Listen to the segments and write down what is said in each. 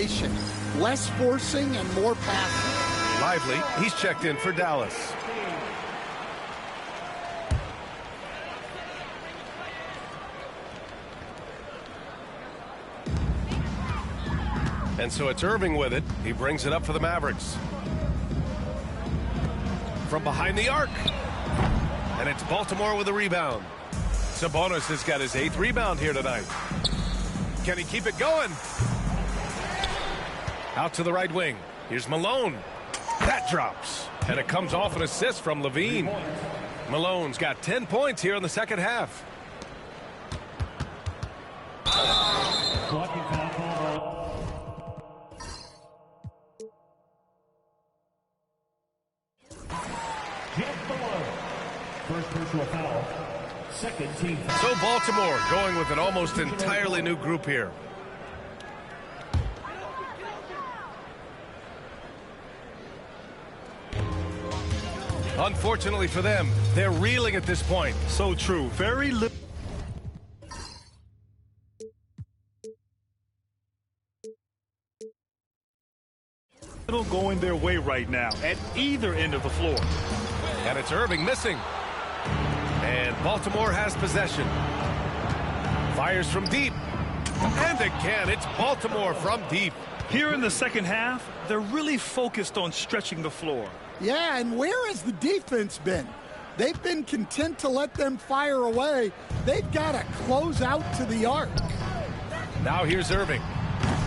combination. Less forcing and more passing. Lively, he's checked in for Dallas. And so it's Irving with it. He brings it up for the Mavericks. From behind the arc. And it's Baltimore with a rebound. Sabonis has got his 8th rebound here tonight. Can he keep it going? Out to the right wing. Here's Malone. That drops. And it comes off an assist from Levine. Malone's got 10 points here in the second half. First personal foul. Second team foul. So Baltimore going with an almost entirely new group here. Unfortunately for them, they're reeling at this point. So true. Very little going their way right now at either end of the floor. And it's Irving missing. And Baltimore has possession. Fires from deep. And again, it's Baltimore from deep. Here in the second half, they're really focused on stretching the floor. Yeah, and where has the defense been? They've been content to let them fire away. They've got to close out to the arc. Now here's Irving.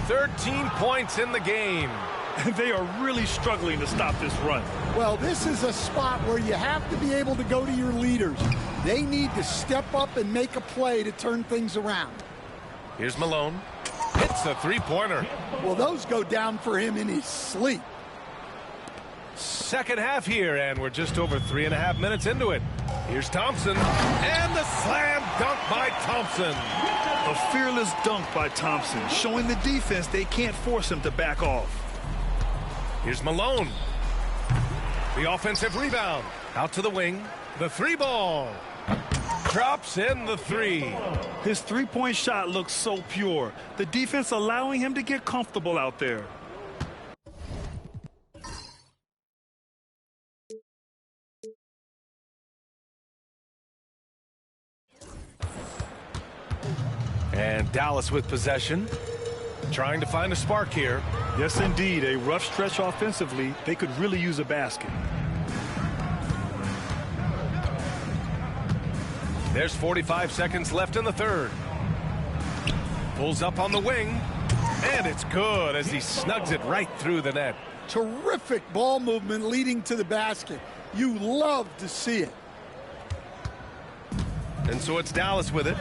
13 points in the game. And they are really struggling to stop this run. Well, this is a spot where you have to be able to go to your leaders. They need to step up and make a play to turn things around. Here's Malone. Hits a three-pointer. Well, those go down for him in his sleep. Second half here, and we're just over 3.5 minutes into it. Here's Thompson. And the slam dunk by Thompson. A fearless dunk by Thompson, showing the defense they can't force him to back off. Here's Malone. The offensive rebound. Out to the wing. The three ball. Drops in the three. His three-point shot looks so pure. The defense allowing him to get comfortable out there. And Dallas with possession. Trying to find a spark here. Yes, indeed. A rough stretch offensively. They could really use a basket. There's 45 seconds left in the third. Pulls up on the wing. And it's good as he snugs it right through the net. Terrific ball movement leading to the basket. You love to see it. And so it's Dallas with it.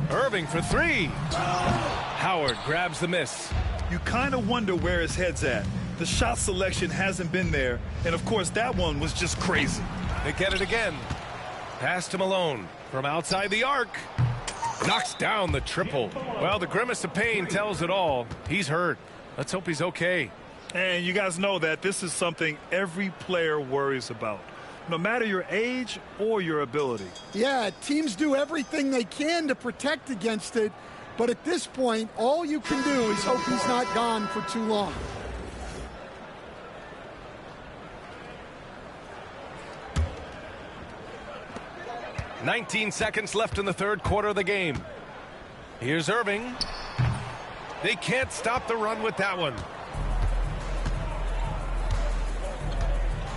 Irving for three. Howard grabs the miss. You kind of wonder where his head's at. The shot selection hasn't been there. And, of course, that one was just crazy. They get it again. Pass to Malone from outside the arc. Knocks down the triple. Well, the grimace of pain tells it all. He's hurt. Let's hope he's okay. And you guys know that this is something every player worries about, no matter your age or your ability. Yeah, teams do everything they can to protect against it, but at this point, all you can do is hope he's not gone for too long. "19 seconds left in the third quarter of the game. Here's Irving. They can't stop the run with that one.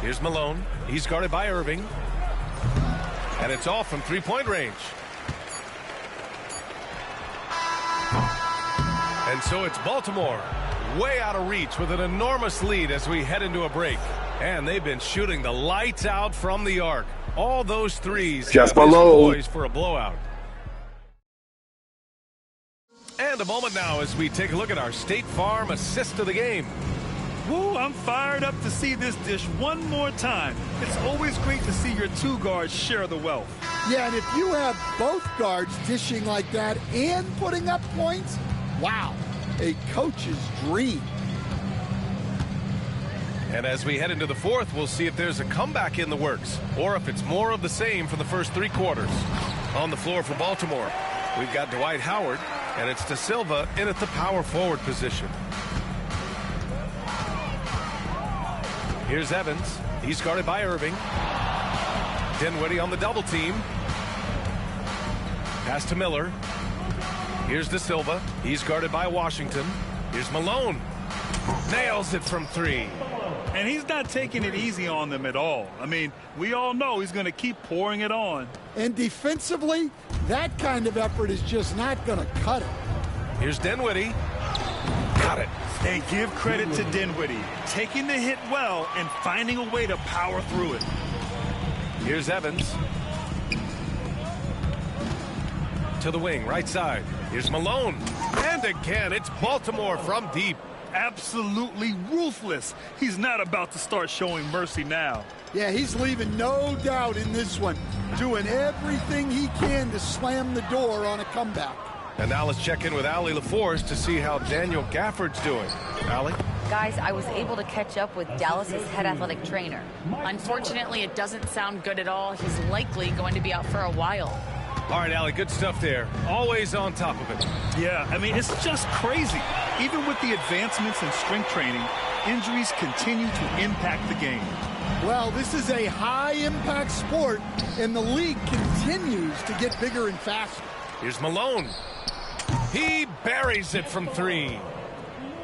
Here's Malone. He's guarded by Irving. And it's off from three-point range. And so it's Baltimore way out of reach with an enormous lead as we head into a break. And they've been shooting the lights out from the arc. All those threes just below for a blowout. And a moment now as we take a look at our State Farm assist of the game. Woo, I'm fired up to see this dish one more time. It's always great to see your two guards share the wealth. Yeah, and if you have both guards dishing like that and putting up points, wow, a coach's dream. And as we head into the fourth, we'll see if there's a comeback in the works or if it's more of the same for the first three quarters. On the floor for Baltimore, we've got Dwight Howard. And it's De Silva in at the power forward position. Here's Evans. He's guarded by Irving. Dinwiddie on the double team. Pass to Miller. Here's De Silva. He's guarded by Washington. Here's Malone. Nails it from 3. And he's not taking it easy on them at all. I mean, we all know he's going to keep pouring it on. And defensively, that kind of effort is just not going to cut it. Here's Dinwiddie. Got it. And give credit to Dinwiddie, taking the hit well and finding a way to power through it. Here's Evans. To the wing, right side. Here's Malone. And again, it's Baltimore from deep. Absolutely ruthless. He's not about to start showing mercy now. Yeah, he's leaving no doubt in this one, doing everything he can to slam the door on a comeback. And now let's check in with Allie LaForce to see how Daniel Gafford's doing. Allie? Guys, I was able to catch up with Dallas's head athletic trainer. Unfortunately, it doesn't sound good at all. He's likely going to be out for a while. All right, Allie, good stuff there. Always on top of it. Yeah, I mean, it's just crazy. Even with the advancements in strength training, injuries continue to impact the game. Well, this is a high-impact sport, and the league continues to get bigger and faster. Here's Malone. He buries it from 3.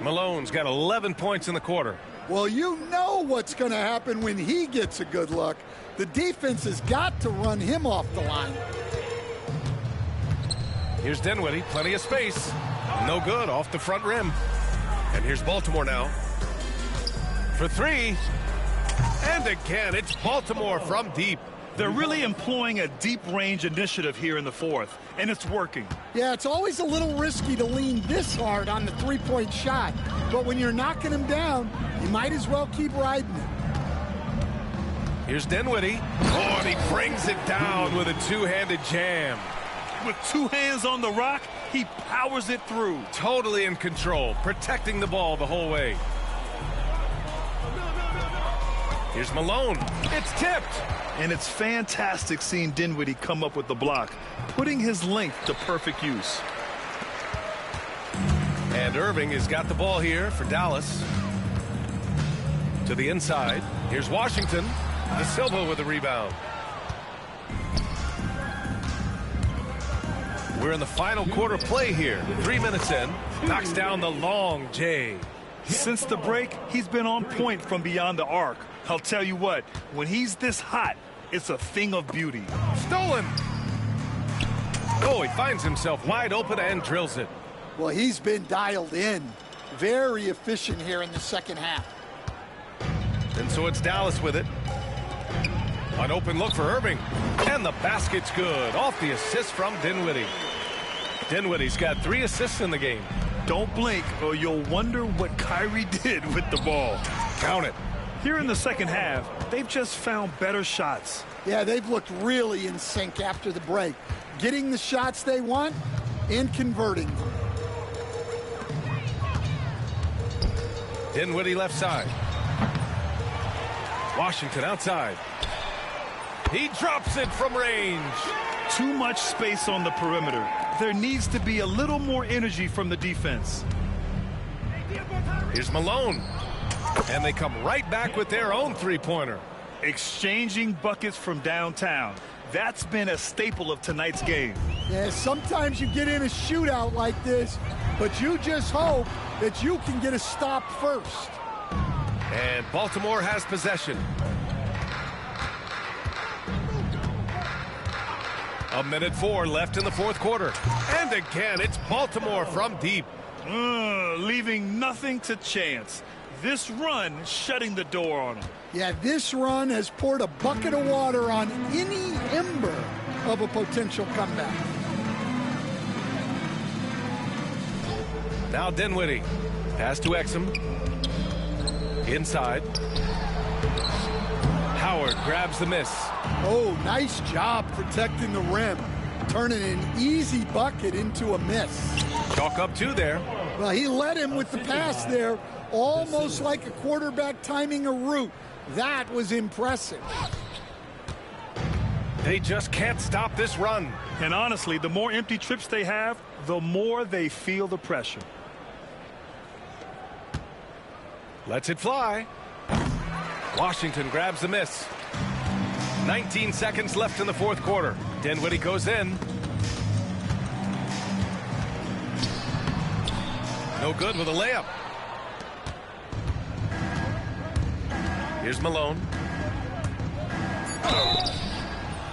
Malone's got 11 points in the quarter. Well, you know what's going to happen when he gets a good look. The defense has got to run him off the line. Here's Dinwiddie, plenty of space. No good, off the front rim. And here's Baltimore now. For 3. And again, it's Baltimore from deep. They're really employing a deep range initiative here in the fourth, and it's working. Yeah, it's always a little risky to lean this hard on the three-point shot. But when you're knocking him down, you might as well keep riding it. Here's Dinwiddie. Oh, and he brings it down with a two-handed jam. With 2 hands on the rock, he powers it through. Totally in control, protecting the ball the whole way. Here's Malone. It's tipped. And it's fantastic seeing Dinwiddie come up with the block, putting his length to perfect use. And Irving has got the ball here for Dallas. To the inside. Here's Washington. De Silva with the rebound. We're in the final quarter play here. 3 minutes in. Knocks down the long J. Since the break, he's been on point from beyond the arc. I'll tell you what, when he's this hot, it's a thing of beauty. Stolen. Oh, he finds himself wide open and drills it. Well, he's been dialed in. Very efficient here in the second half. And so it's Dallas with it. An open look for Irving. And the basket's good. Off the assist from Dinwiddie. Dinwiddie's got 3 assists in the game. Don't blink or you'll wonder what Kyrie did with the ball. Count it. Here in the second half, they've just found better shots. Yeah, they've looked really in sync after the break. Getting the shots they want and converting them. Dinwiddie left side. Washington outside. He drops it from range. Too much space on the perimeter. There needs to be a little more energy from the defense. Here's Malone. And they come right back with their own three-pointer. Exchanging buckets from downtown. That's been a staple of tonight's game. Yeah, sometimes you get in a shootout like this, but you just hope that you can get a stop first. And Baltimore has possession. A minute 4 left in the fourth quarter. And again, it's Baltimore from deep. Leaving nothing to chance. This run shutting the door on him. Yeah, this run has poured a bucket of water on any ember of a potential comeback. Now Dinwiddie. Pass to Exum. Inside. Howard grabs the miss. Oh, nice job protecting the rim. Turning an easy bucket into a miss. Chalk up 2 there. Well, he led him with the pass there, almost like a quarterback timing a route. That was impressive. They just can't stop this run. And honestly, the more empty trips they have, the more they feel the pressure. Lets it fly. Washington grabs the miss. 19 seconds left in the fourth quarter. Dinwiddie goes in. No good with a layup. Here's Malone.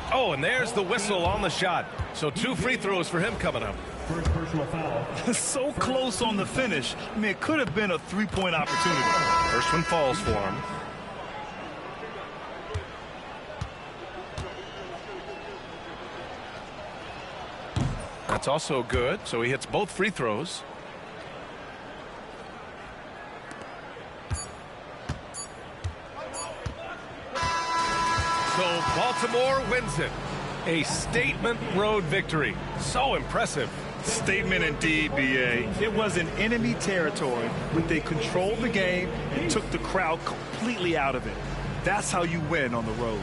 Oh, and there's the whistle on the shot. So 2 free throws for him coming up. First personal foul. So close on the finish. I mean, it could have been a three-point opportunity. First one falls for him. That's also good. So he hits both free throws. So Baltimore wins it. A statement road victory. So impressive. Statement indeed, B.A. It was in enemy territory, but they controlled the game and took the crowd completely out of it. That's how you win on the road.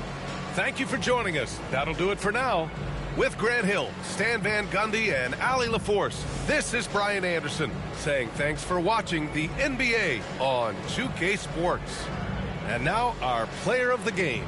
Thank you for joining us. That'll do it for now. With Grant Hill, Stan Van Gundy, and Allie LaForce, this is Brian Anderson saying thanks for watching the NBA on 2K Sports. And now our player of the game.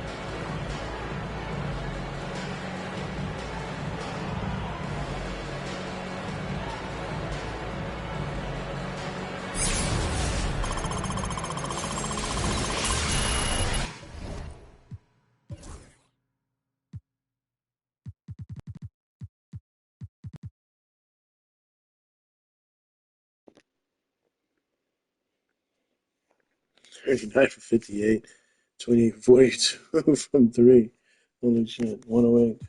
Thirty-nine for 58, 28 for 42 from 3. Holy shit, 108.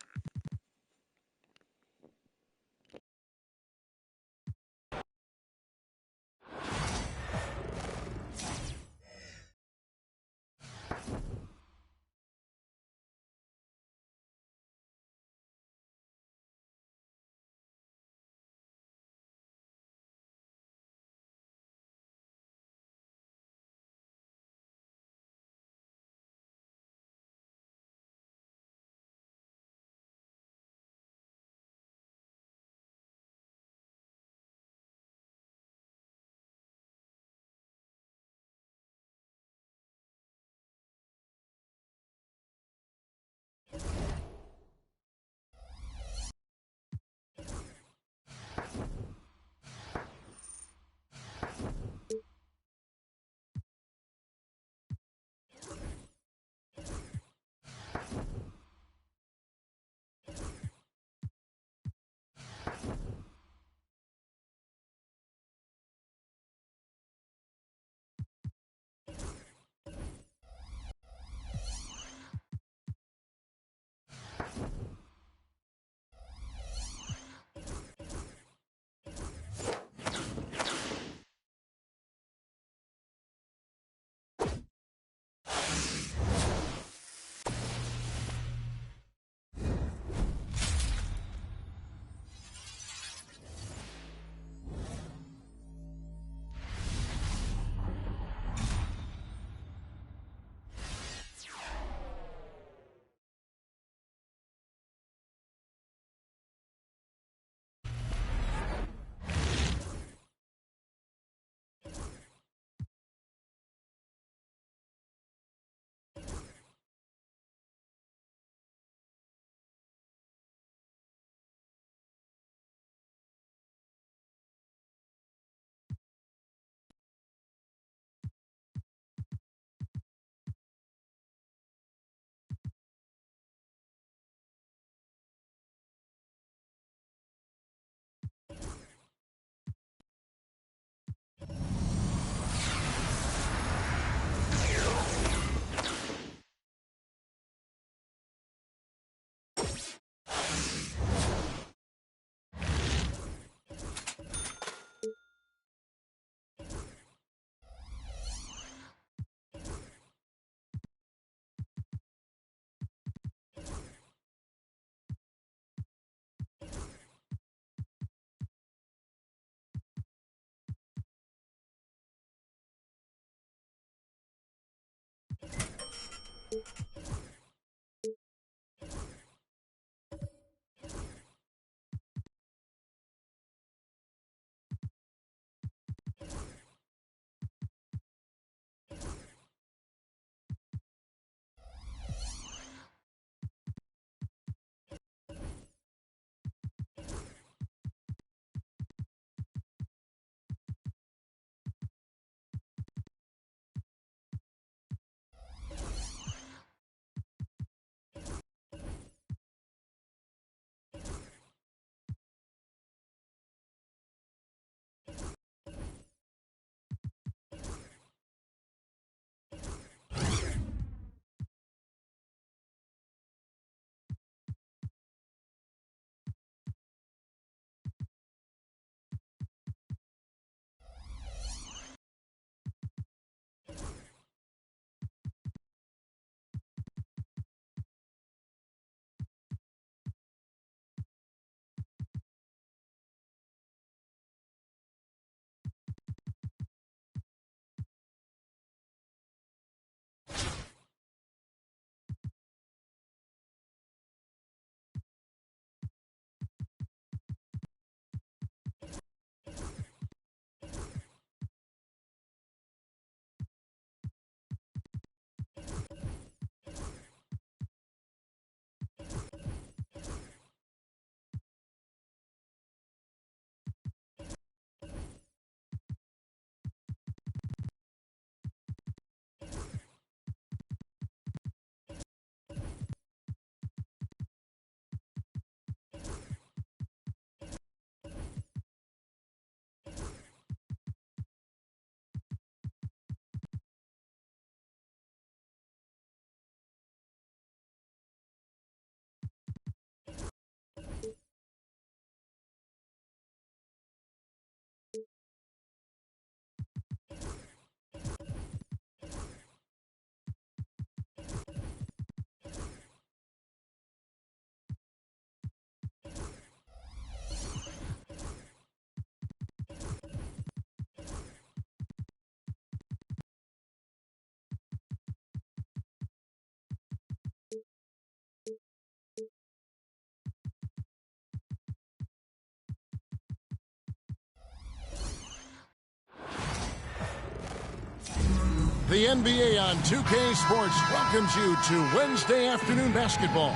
The NBA on 2K Sports welcomes you to Wednesday afternoon basketball.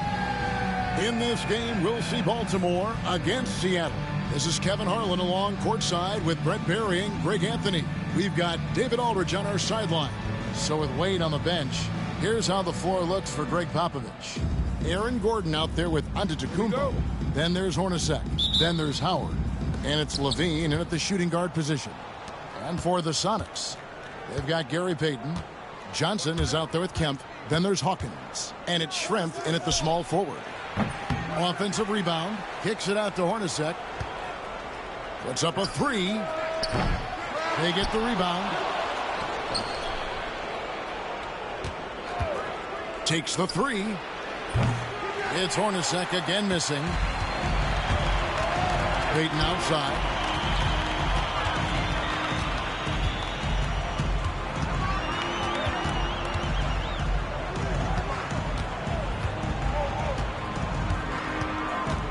In this game, we'll see Baltimore against Seattle. This is Kevin Harlan along courtside with Brett Berry and Greg Anthony. We've got David Aldridge on our sideline. So with Wade on the bench, here's how the floor looks for Greg Popovich. Aaron Gordon out there with Antetokounmpo. Then there's Hornacek. Then there's Howard. And it's Levine in at the shooting guard position. And for the Sonics, they've got Gary Payton. Johnson is out there with Kemp. Then there's Hawkins. And it's Schrempf in at the small forward. Offensive rebound. Kicks it out to Hornacek. Puts up a three. They get the rebound. Takes the three. It's Hornacek again missing. Payton outside.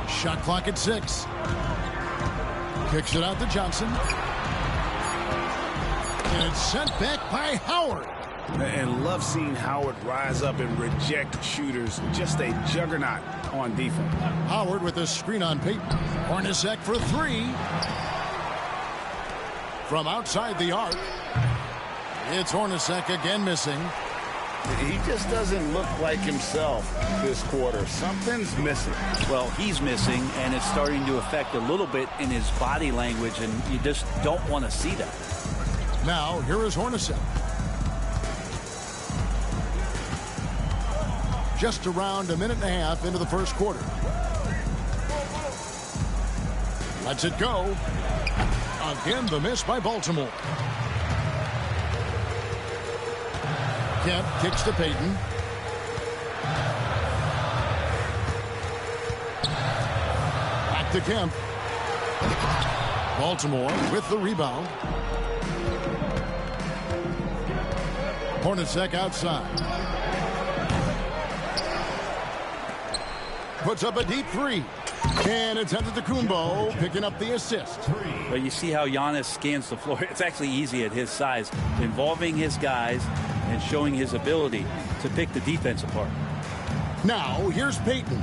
Shot clock at 6. Kicks it out to Johnson. And it's sent back by Howard. And love seeing Howard rise up and reject shooters. Just a juggernaut on defense. Howard with a screen on Payton. Hornacek for 3. From outside the arc. It's Hornacek again missing. He just doesn't look like himself this quarter. Something's missing. Well, he's missing, and it's starting to affect a little bit in his body language, and you just don't want to see that. Now, here is Hornacek. Just around a minute and a half into the first quarter. Lets it go. Again, the miss by Baltimore. Kemp kicks to Payton. Back to Kemp. Baltimore with the rebound. Hornacek outside. Puts up a deep 3. And it's Antetokounmpo picking up the assist. Well, you see how Giannis scans the floor. It's actually easy at his size, involving his guys and showing his ability to pick the defense apart. Now, here's Payton.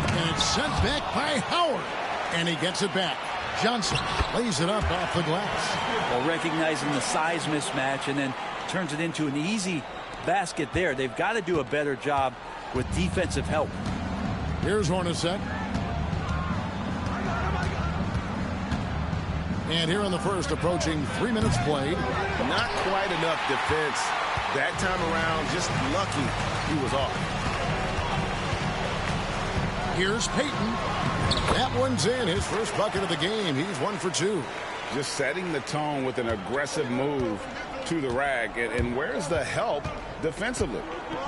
And it's sent back by Howard. And he gets it back. Johnson lays it up off the glass. Well, recognizing the size mismatch and then turns it into an easy basket there. They've got to do a better job with defensive help. Here's Hornacek. And here in the first, approaching 3 minutes played. Not quite enough defense. That time around, just lucky he was off. Here's Payton. That one's in. His first bucket of the game. He's 1 for 2. Just setting the tone with an aggressive move to the rack. And where's the help defensively?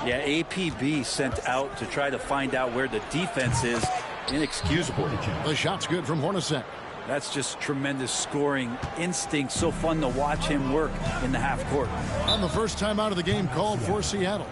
Yeah, APB sent out to try to find out where the defense is. Inexcusable. The shot's good from Hornacek. That's just tremendous scoring instinct. So fun to watch him work in the half court. On the first time out of the game called for Seattle.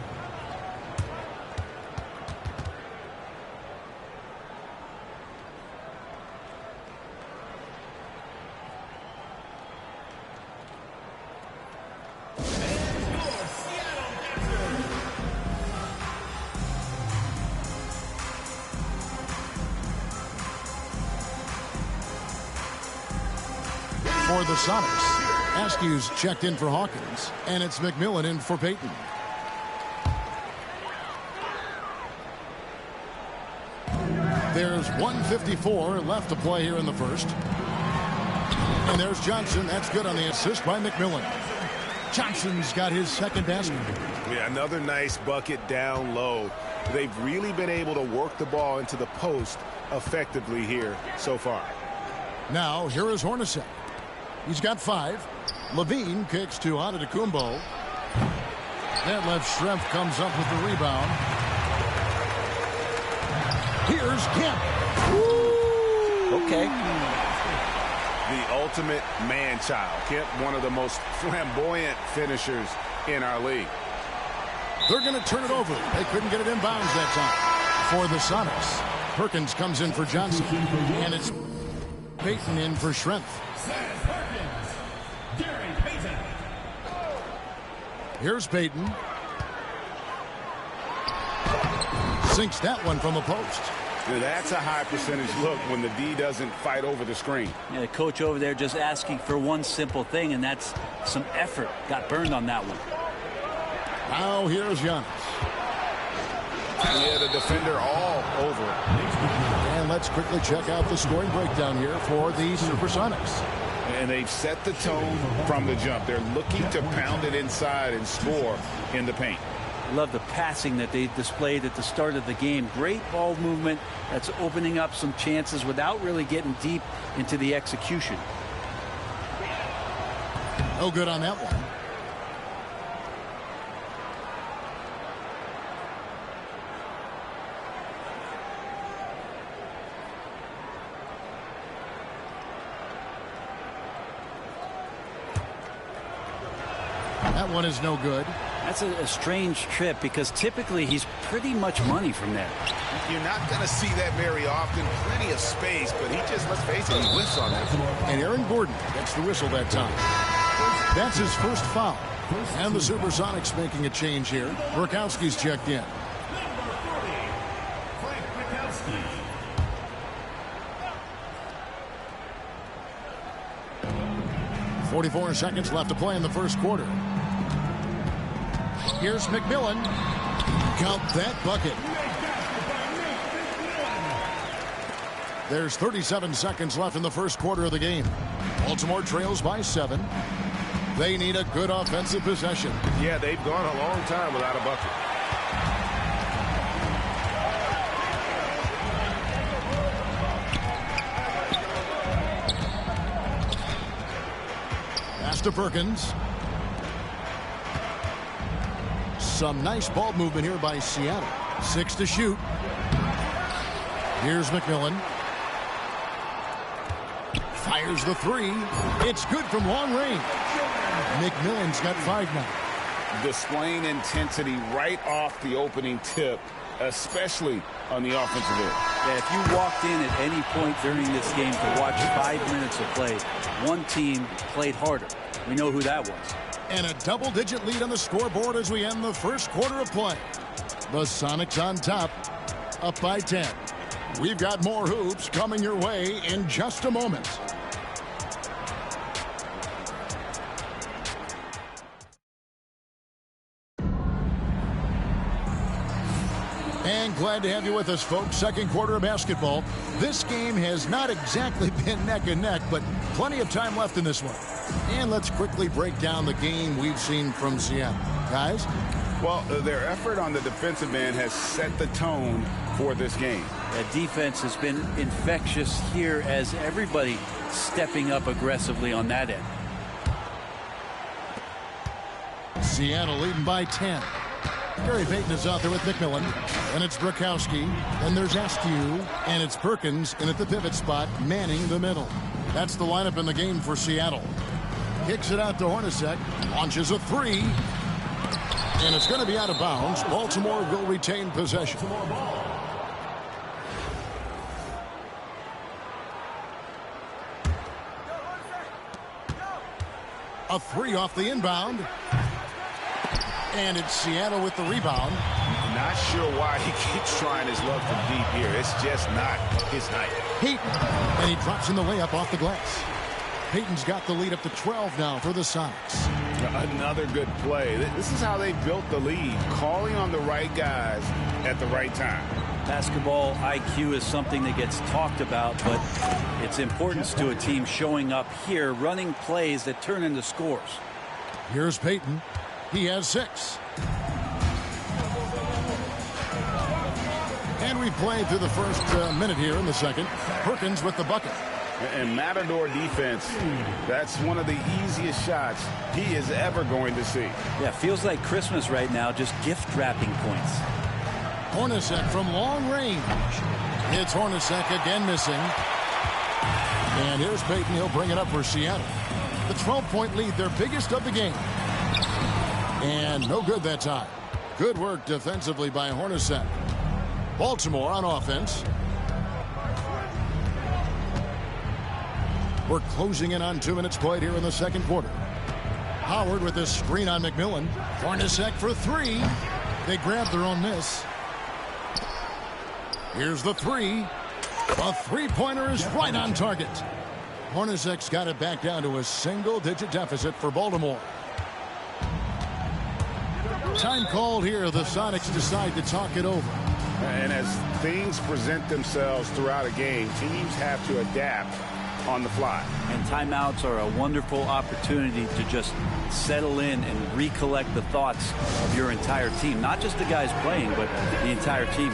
For the Sonics, Askew's checked in for Hawkins, and it's McMillan in for Payton. There's 1:54 left to play here in the first. And there's Johnson. That's good on the assist by McMillan. Johnson's got his second basket. Yeah, another nice bucket down low. They've really been able to work the ball into the post effectively here so far. Now, here is Hornacek. He's got 5. Levine kicks to Antetokounmpo. That left Schrempf comes up with the rebound. Here's Kemp. Okay. The ultimate man-child. Kemp, one of the most flamboyant finishers in our league. They're going to turn it over. They couldn't get it in bounds that time. For the Sonics, Perkins comes in for Johnson. And it's Payton in for Schrempf. Here's Payton. Sinks that one from the post. That's a high percentage look when the D doesn't fight over the screen. Yeah, the coach over there just asking for one simple thing, and that's some effort. Got burned on that one. Now here's Giannis. Yeah, the defender all over it. And let's quickly check out the scoring breakdown here for the Supersonics. And they've set the tone from the jump. They're looking to pound it inside and score in the paint. Love the passing that they displayed at the start of the game. Great ball movement that's opening up some chances without really getting deep into the execution. No good on that one. That one is no good. That's a strange trip because typically he's pretty much money from there. You're not going to see that very often. Plenty of space, but he just, let's face it, he whiffs on that. And Aaron Gordon gets the whistle that time. That's his first foul. And the Supersonics making a change here. Burkowski's checked in. 44 seconds left to play in the first quarter. Here's McMillan. Count that bucket. There's 37 seconds left in the first quarter of the game. Baltimore trails by 7. They need a good offensive possession. Yeah, they've gone a long time without a bucket. Pass to Perkins. Some nice ball movement here by Seattle. 6 to shoot. Here's McMillan. Fires the 3. It's good from long range. McMillan's got 5 now. Displaying intensity right off the opening tip, especially on the offensive end. Yeah, if you walked in at any point during this game to watch 5 minutes of play, one team played harder. We know who that was. And a double-digit lead on the scoreboard as we end the first quarter of play. The Sonics on top, up by 10. We've got more hoops coming your way in just a moment. And glad to have you with us, folks. Second quarter of basketball. This game has not exactly been neck and neck, but plenty of time left in this one. And let's quickly break down the game we've seen from Seattle. Guys? Well, their effort on the defensive end has set the tone for this game. The defense has been infectious here as everybody stepping up aggressively on that end. Seattle leading by 10. Gary Payton is out there with McMillan. And it's Burkowski. Then there's Askew. And it's Perkins in at the pivot spot, manning the middle. That's the lineup in the game for Seattle. Kicks it out to Hornacek. Launches a 3. And it's going to be out of bounds. Baltimore will retain possession. A 3 off the inbound. And it's Seattle with the rebound. Not sure why he keeps trying his luck from deep here. It's just not his night. Payton. And he drops in the layup off the glass. Payton's got the lead up to 12 now for the Sonics. Another good play. This is how they built the lead. Calling on the right guys at the right time. Basketball IQ is something that gets talked about, but its importance to a team showing up here, running plays that turn into scores. Here's Payton. He has 6. And we've played through the first minute here in the second. Perkins with the bucket. And Matador defense, that's one of the easiest shots he is ever going to see. Yeah, feels like Christmas right now, just gift wrapping points. Hornacek from long range. It's Hornacek again missing. And here's Payton. He'll bring it up for Seattle. The 12-point lead, their biggest of the game. And no good that time. Good work defensively by Hornacek. Baltimore on offense. We're closing in on 2 minutes played here in the second quarter. Howard with a screen on McMillan. Hornacek for three. They grab their own miss. Here's the three. A three-pointer is right on target. Hornacek's got it back down to a single-digit deficit for Baltimore. Time called here. The Sonics decide to talk it over. And as things present themselves throughout a game, teams have to adapt on the fly. And timeouts are a wonderful opportunity to just settle in and recollect the thoughts of your entire team. Not just the guys playing, but the entire team.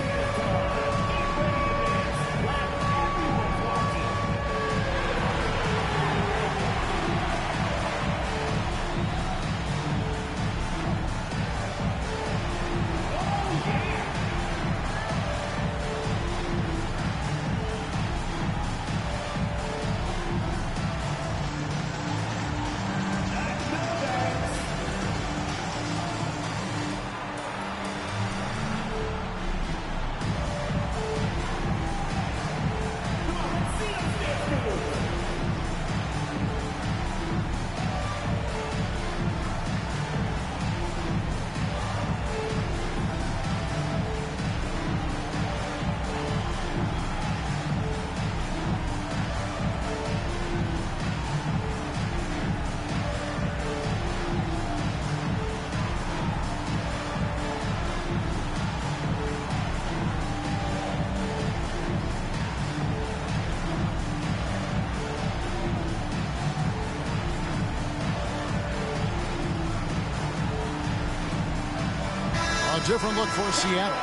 Different look for Seattle.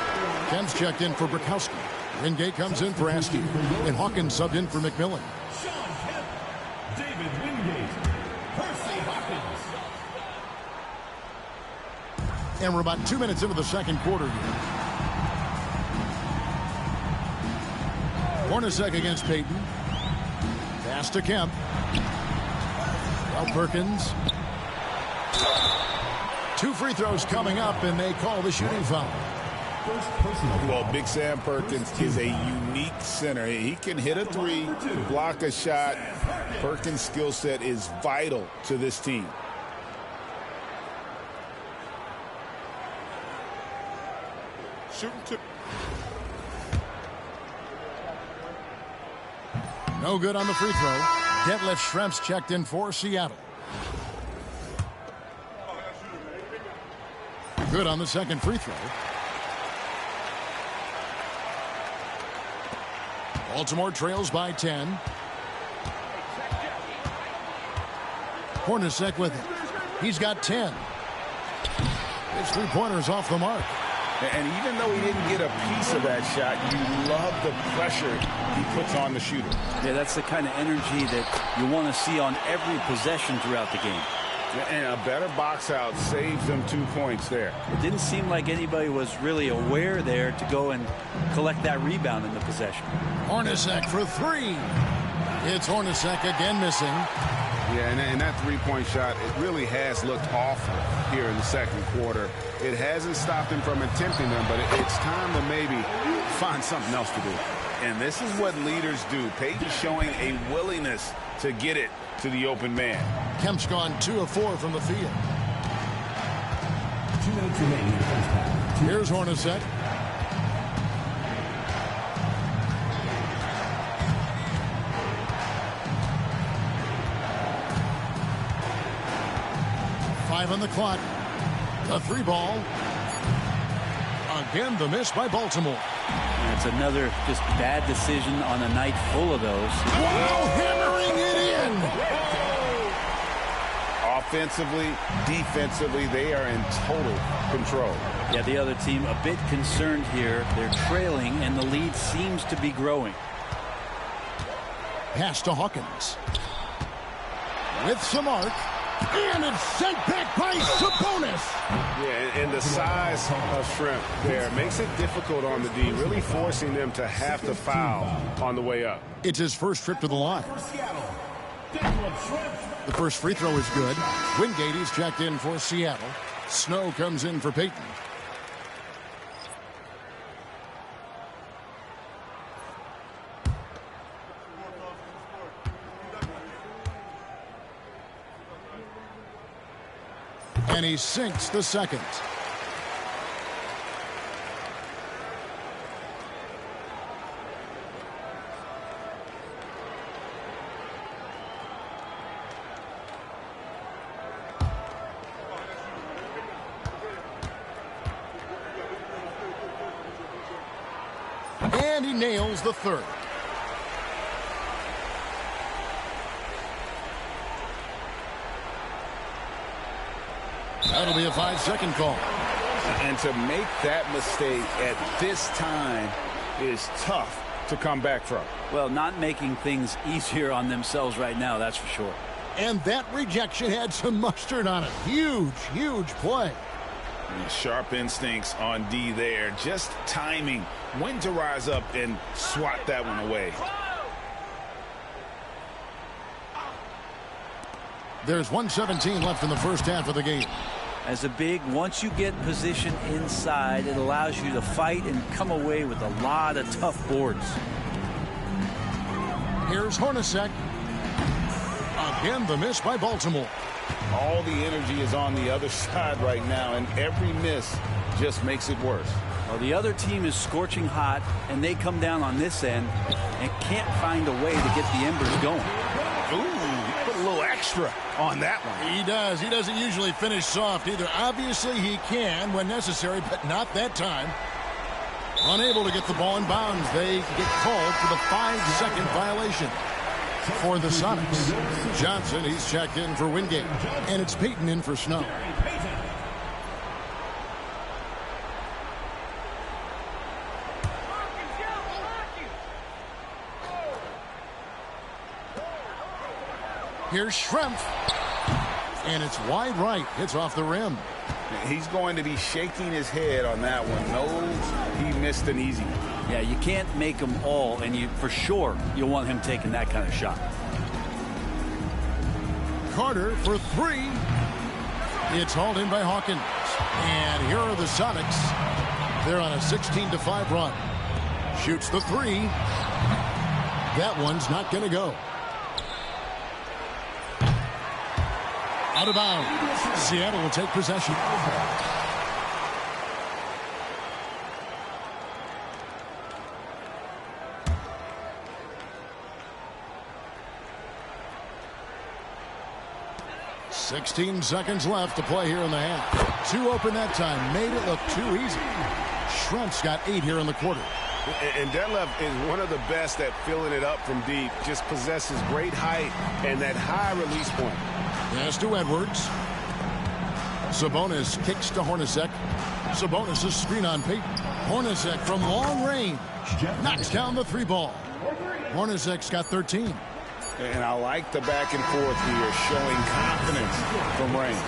Kemp's checked in for Bukowski. Wingate comes in for Askew. And Hawkins subbed in for McMillan. Sean Kemp, David Wingate, Percy Hawkins. And we're about 2 minutes into the second quarter here. Hornacek against Payton. Pass to Kemp. Now Perkins. 2 free throws coming up, and they call the shooting foul. Well, Big Sam Perkins is a unique center. He can hit a three, block a shot. Perkins' skill set is vital to this team. No good on the free throw. Detlef Schrempf's checked in for Seattle. Good on the second free throw. Baltimore trails by 10. Hornacek with it. He's got 10. His three-pointer's off the mark. And even though he didn't get a piece of that shot, you love the pressure he puts on the shooter. Yeah, that's the kind of energy that you want to see on every possession throughout the game. And a better box out saves them 2 points there. It didn't seem like anybody was really aware there to go and collect that rebound in the possession. Hornacek for three. It's Hornacek again missing. Yeah, and that three-point shot, it really has looked awful here in the second quarter. It hasn't stopped him from attempting them, but it's time to maybe find something else to do. And this is what leaders do. Payton showing a willingness to get it to the open man. Kemp's gone 2 of 4 from the field. 2 minutes remaining in the first half. Here's Hornacek. Five on the clock. The three ball. Again, the miss by Baltimore. That's another just bad decision on a night full of those. Wow, hammering it in. Offensively, defensively, they are in total control. Yeah, the other team a bit concerned here. They're trailing, and the lead seems to be growing. Pass to Hawkins. With some arc. And it's sent back by Sabonis. Yeah, and the size of Schrempf there makes it difficult on the D, really forcing them to have to foul on the way up. It's his first trip to the line. The first free throw is good. Wingate is checked in for Seattle. Snow comes in for Payton. And he sinks the second. And he nails the third. That'll be a 5-second call. And to make that mistake at this time is tough to come back from. Well, not making things easier on themselves right now, that's for sure. And that rejection had some mustard on it. Huge, huge play. And sharp instincts on D there. Just timing when to rise up and swat that one away. There's 1:17 left in the first half of the game. As a big, once you get position inside, it allows you to fight and come away with a lot of tough boards. Here's Hornacek. Again, the miss by Baltimore. All the energy is on the other side right now, and every miss just makes it worse. Well, the other team is scorching hot, and they come down on this end and can't find a way to get the embers going. Ooh, put a little extra on that one. He does. He doesn't usually finish soft either. Obviously, he can when necessary, but not that time. Unable to get the ball in bounds. They get called for the 5-second violation for the Sonics. Johnson, he's checked in for Wingate. And it's Peyton in for Snow. Here's Schrempf. And it's wide right. Hits off the rim. He's going to be shaking his head on that one. No, he missed an easy one. Yeah, you can't make them all, and you for sure you'll want him taking that kind of shot. Carter for three. It's hauled in by Hawkins. And here are the Sonics. They're on a 16-5 run. Shoots the three. That one's not going to go. Out of bounds. Seattle will take possession. "16 seconds left to play here in the half. Two open that time. Made it look too easy. Schrempf's got 8 here in the quarter. And Detlef is one of the best at filling it up from deep. Just possesses great height and that high release point. Pass to Edwards. Sabonis kicks to Hornacek. Sabonis' screen on Peyton. Hornacek from long range knocks down the 3 ball. Hornacek's got 13. And I like the back and forth here, showing confidence from range.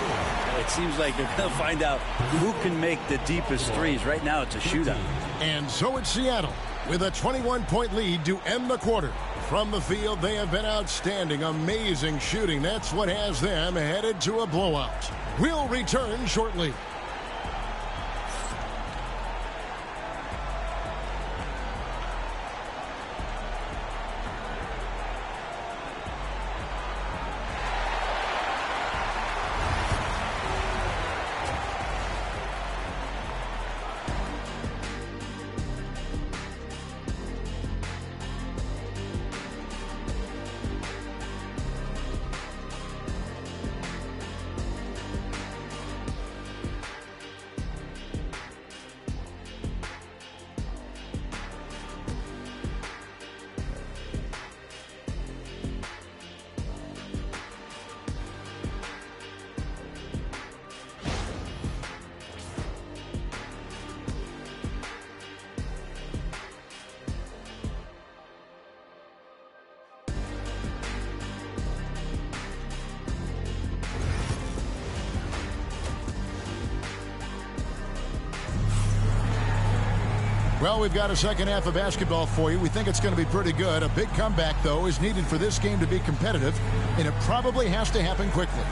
It seems like they're going to find out who can make the deepest threes. Right now it's a shootout. And so it's Seattle with a 21-point lead to end the quarter. From the field, they have been outstanding. Amazing shooting. That's what has them headed to a blowout. We'll return shortly. Well, we've got a second half of basketball for you. We think it's going to be pretty good. A big comeback, though, is needed for this game to be competitive, and it probably has to happen quickly.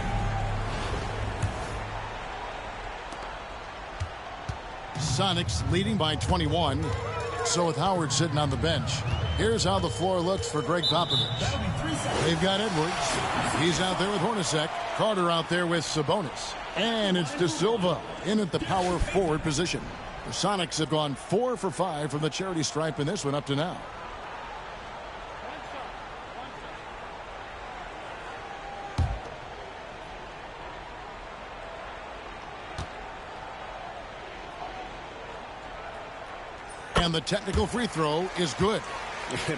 Sonics leading by 21. So with Howard sitting on the bench, Here's how the floor looks for Greg Popovich. They've got Edwards. He's out there with Hornacek. Carter out there with Sabonis. And it's De Silva in at the power forward position. The Sonics have gone 4 for 5 from the charity stripe in this one up to now. And the technical free throw is good.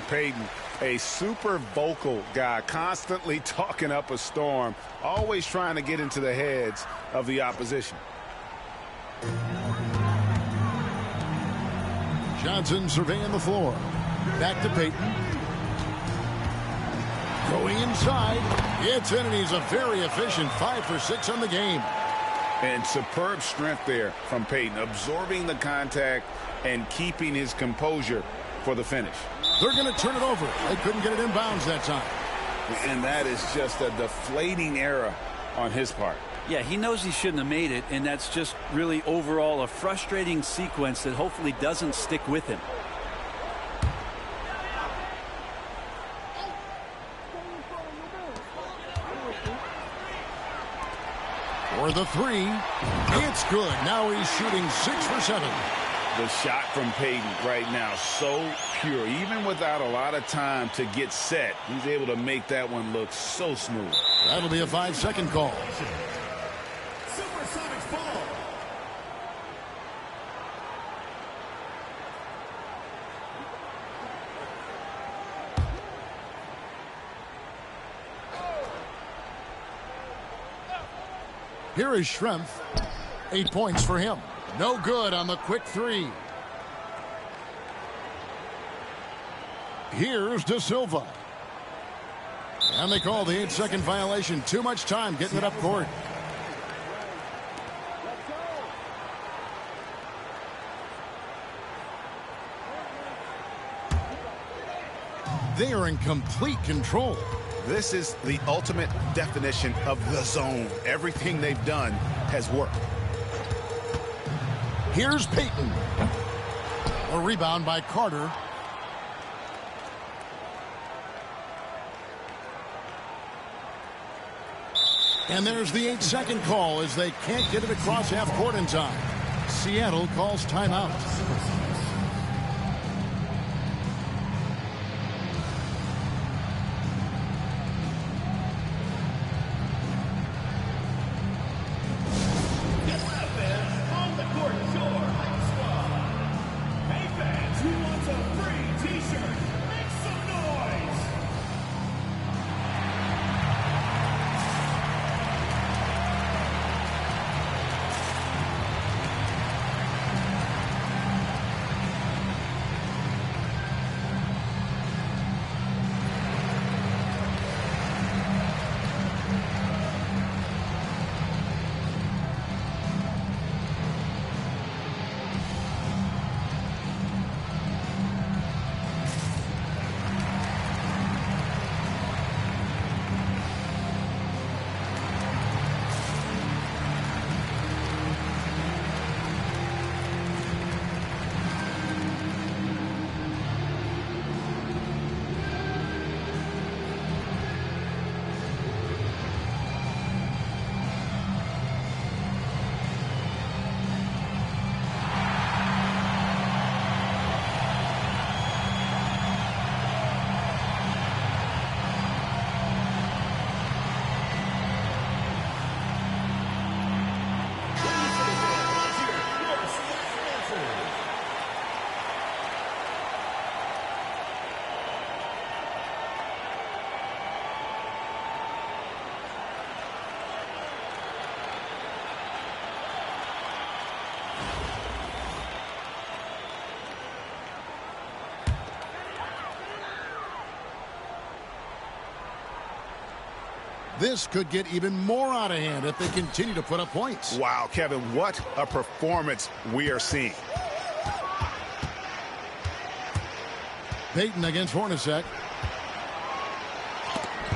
Peyton, a super vocal guy, constantly talking up a storm, always trying to get into the heads of the opposition. Johnson surveying the floor. Back to Peyton. Going inside. It's in, and he's a very efficient 5 for 6 on the game. And superb strength there from Peyton, absorbing the contact and keeping his composure for the finish. They're going to turn it over. They couldn't get it inbounds that time. And that is just a deflating error on his part. Yeah, he knows he shouldn't have made it, and that's just really overall a frustrating sequence that hopefully doesn't stick with him. For the three, it's good. Now he's shooting 6 for 7. The shot from Peyton right now, so pure. Even without a lot of time to get set, he's able to make that one look so smooth. That'll be a 5-second call. Supersonics ball. Here is Schrempf. 8 points for him. No good on the quick three. Here's De Silva. And they call the 8-second violation. Too much time getting it up court. They are in complete control. This is the ultimate definition of the zone. Everything they've done has worked. Here's Peyton. A rebound by Carter. And there's the 8-second call as they can't get it across half court in time. Seattle calls timeout. This could get even more out of hand if they continue to put up points. Wow, Kevin, what a performance we are seeing. Peyton against Hornacek.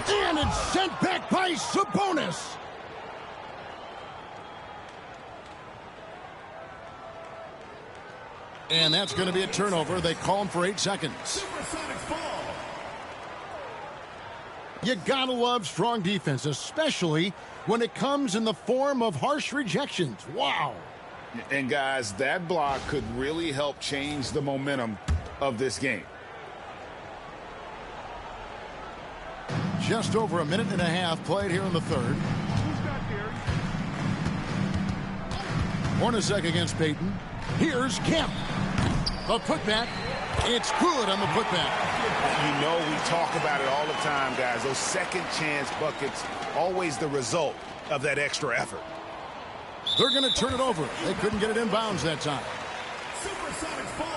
And it's sent back by Sabonis. And that's going to be a turnover. They call him for 8 seconds. Supersonics ball. You gotta love strong defense, especially when it comes in the form of harsh rejections. Wow. And guys, that block could really help change the momentum of this game. Just over a minute and a half played here in the third. Hornacek against Payton. Here's Kemp. The putback. It's good on the putback. You know, we talk about it all the time, guys. Those second chance buckets, always the result of that extra effort. They're going to turn it over. They couldn't get it in bounds that time. Supersonics ball.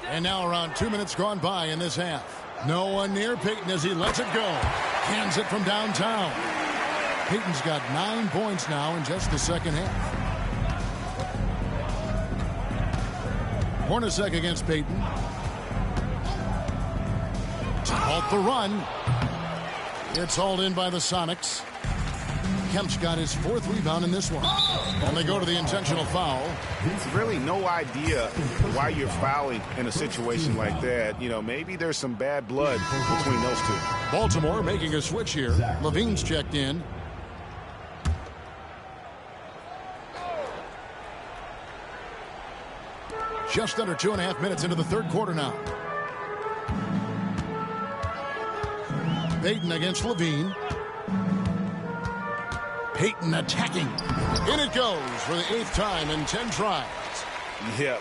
And now around 2 minutes gone by in this half. No one near Payton as he lets it go. Hands it from downtown. Payton's got 9 points now in just the second half. Hornacek against Payton. To halt the run. It's hauled in by the Sonics. Kemp's got his 4th rebound in this one. And they go to the intentional foul. Really no idea why you're fouling in a situation like that. You know, maybe there's some bad blood between those two. Baltimore making a switch here. Levine's checked in. Just under 2.5 minutes into the third quarter now. Payton against Levine. Payton attacking. In it goes for the 8th time in 10 tries. Yeah.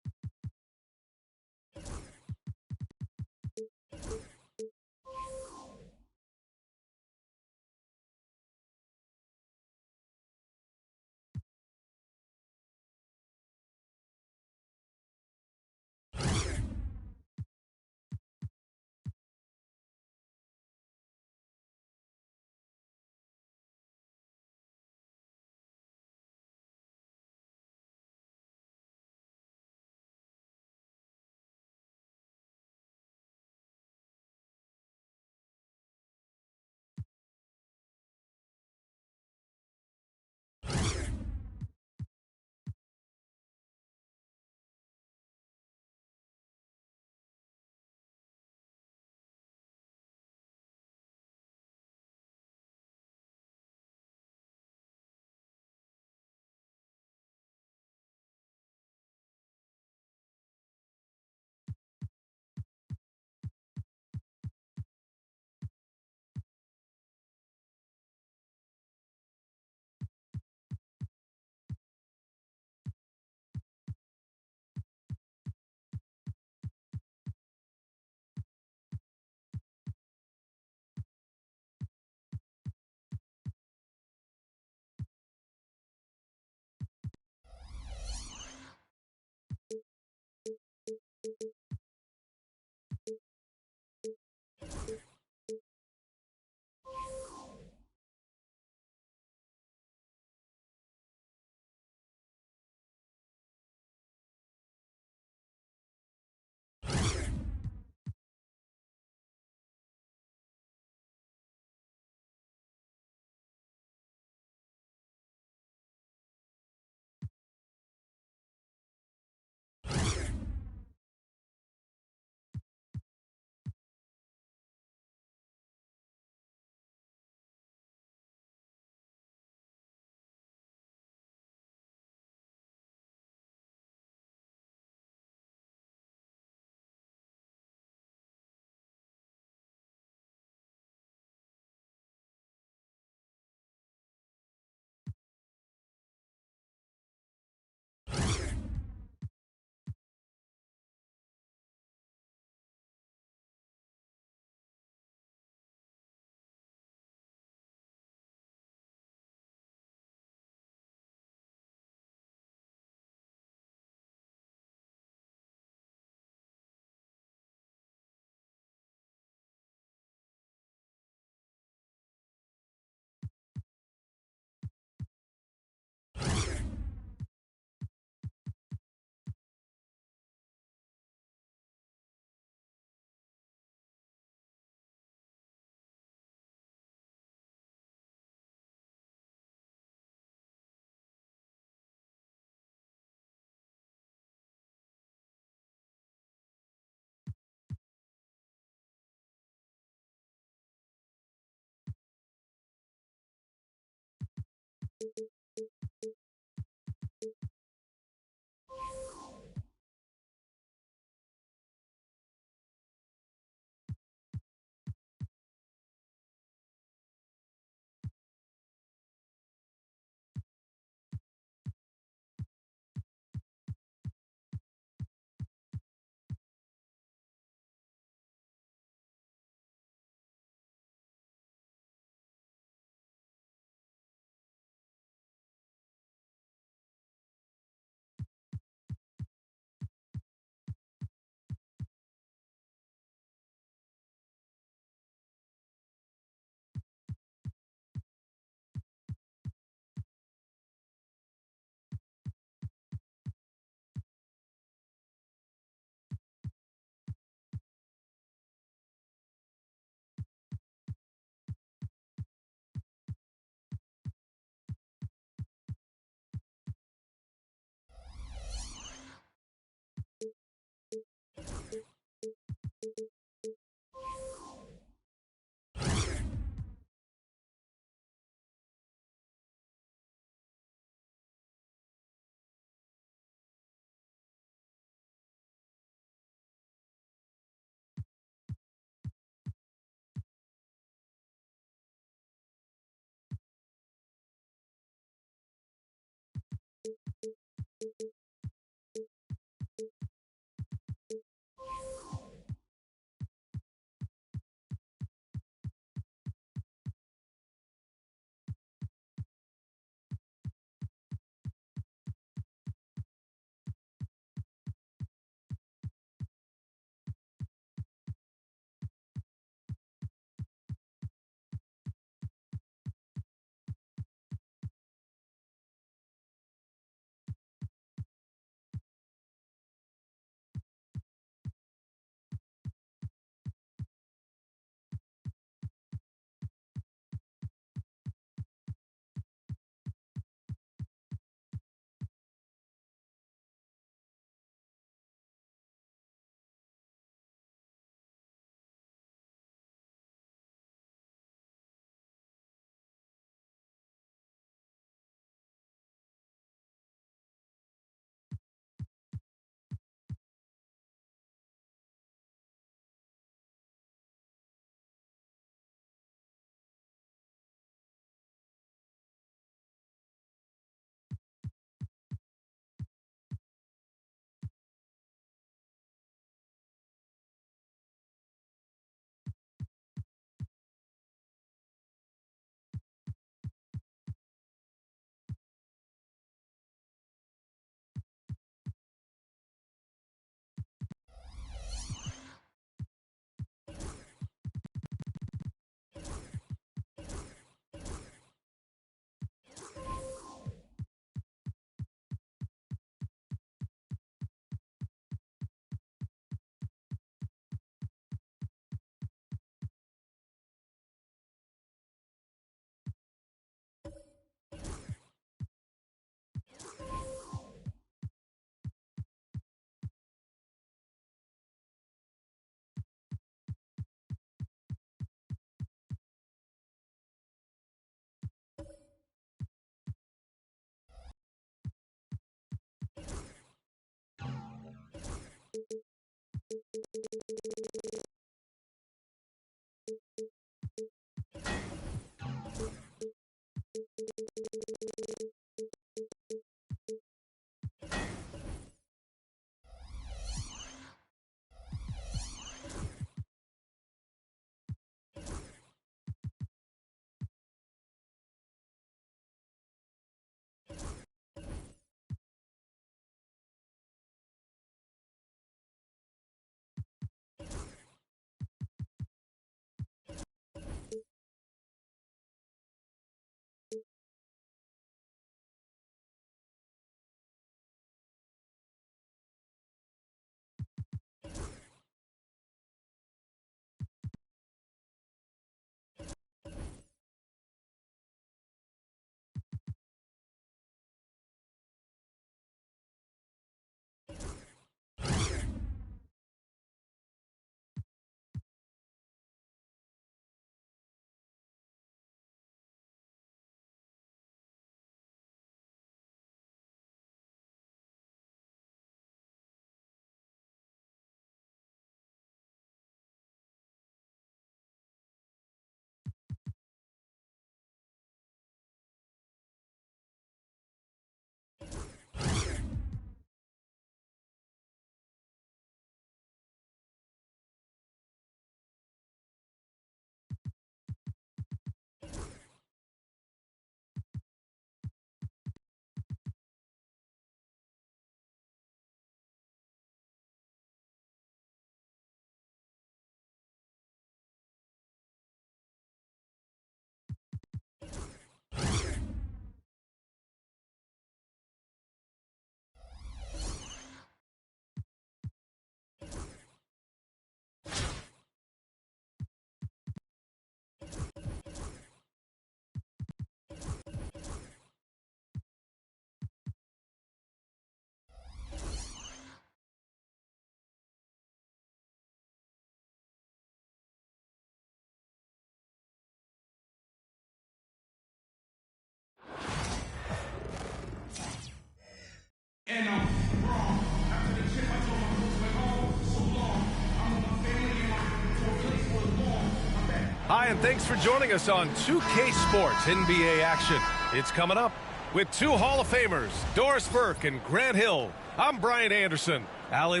Hi, and thanks for joining us on 2K Sports NBA action. It's coming up with two Hall of Famers, Doris Burke and Grant Hill. I'm Brian Anderson. Allie